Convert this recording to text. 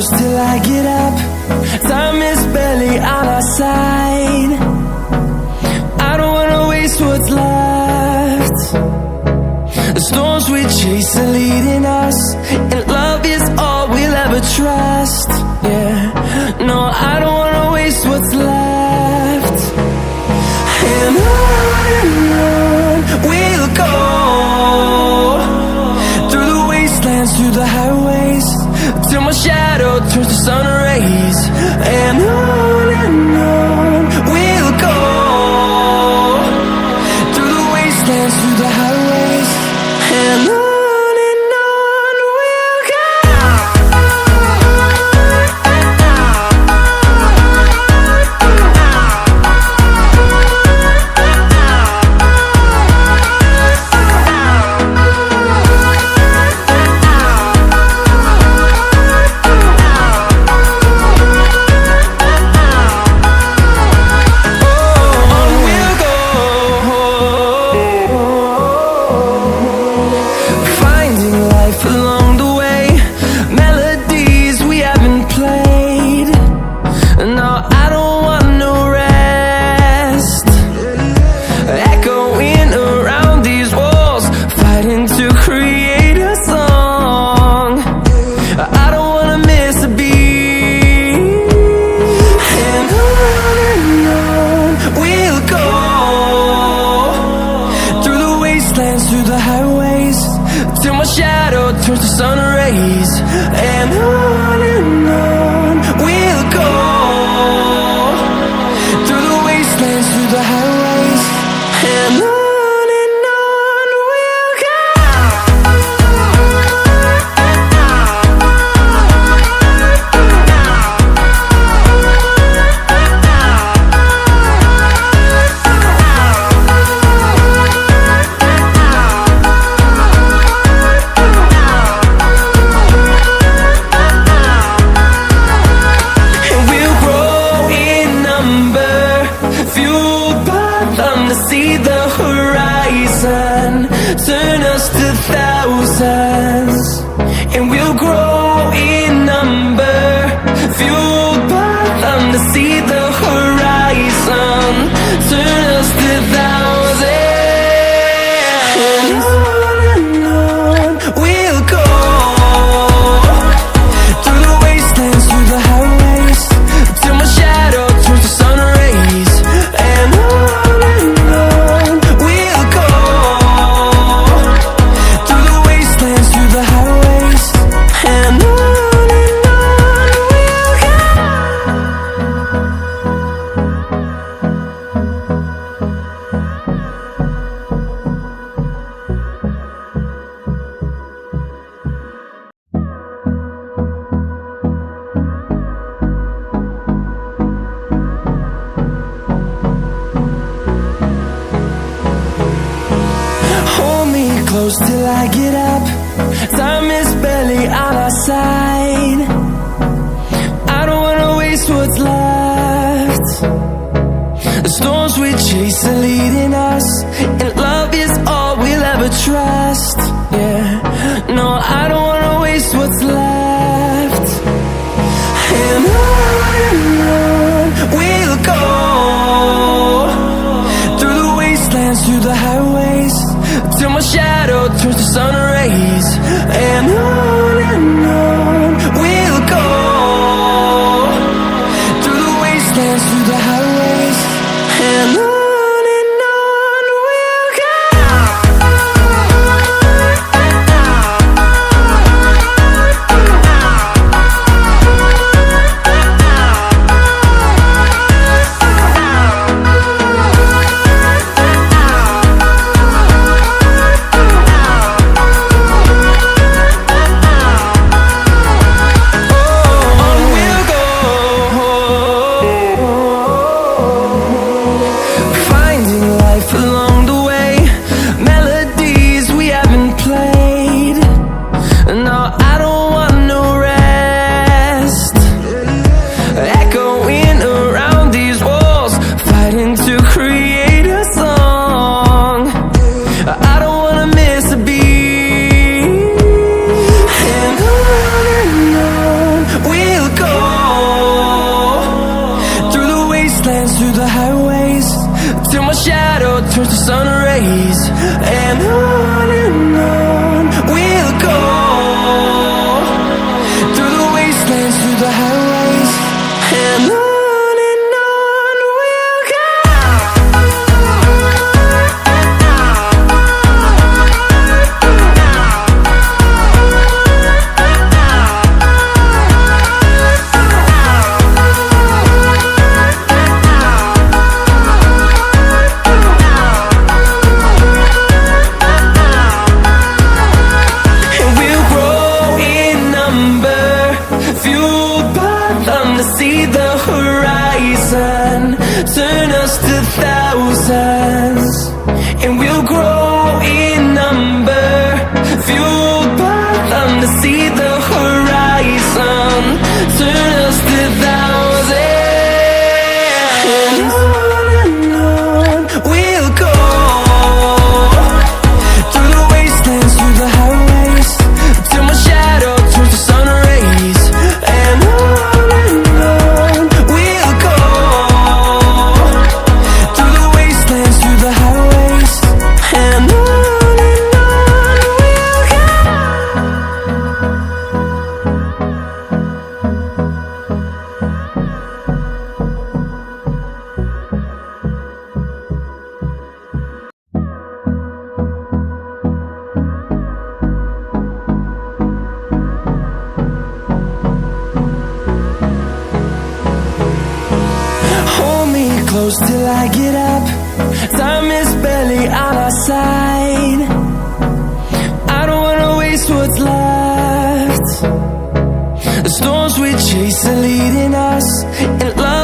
close till I get up. Time is barely on our side. I don't wanna waste what's left. The storms we chase are leading us, and love is all we'll ever trust. Yeah, no, I don't wanna waste what's left. And on we'll go, through the wastelands, through the highways, till my shadow turns to sun rays. And on we'll go, through the wastelands, through the highways, and on we'll go. Through the highways, till my shadow turns to sun rays. And on we'll go, through the wastelands, through the highways, and on we'll go. See the horizon, turn us to thousands, and we'll grow in number, fueled by them to see the horizon, turn us to thousands. And on we'll go, through the wastelands, through the highways, till my shadow turns to sun rays. And close till I get up. Time is barely on our side. I don't wanna waste what's left. The storms we chase are leading us, and love is all we'll ever trust. Yeah, no, I don't wanna waste what's left. And on we'll go, through the wastelands, through the highways, till my shadow turns to sun rays. And on we'll go, through the wastelands, through the highways, and on we'll go. wastelands, through the highways, till my shadow turns to sun rays. And on we'll go, through the wastelands, through the highways, and on we'll go. See the horizon, turn us to thousands, and we'll grow in number, fueled by them to see the horizon, turn us to thousands. And on we'll go, through the wastelands, through the highways, till my shadow turns to sun rays. And close till I get up, time is barely on our side. I don't wanna waste what's left. The storms we chase are leading us, and love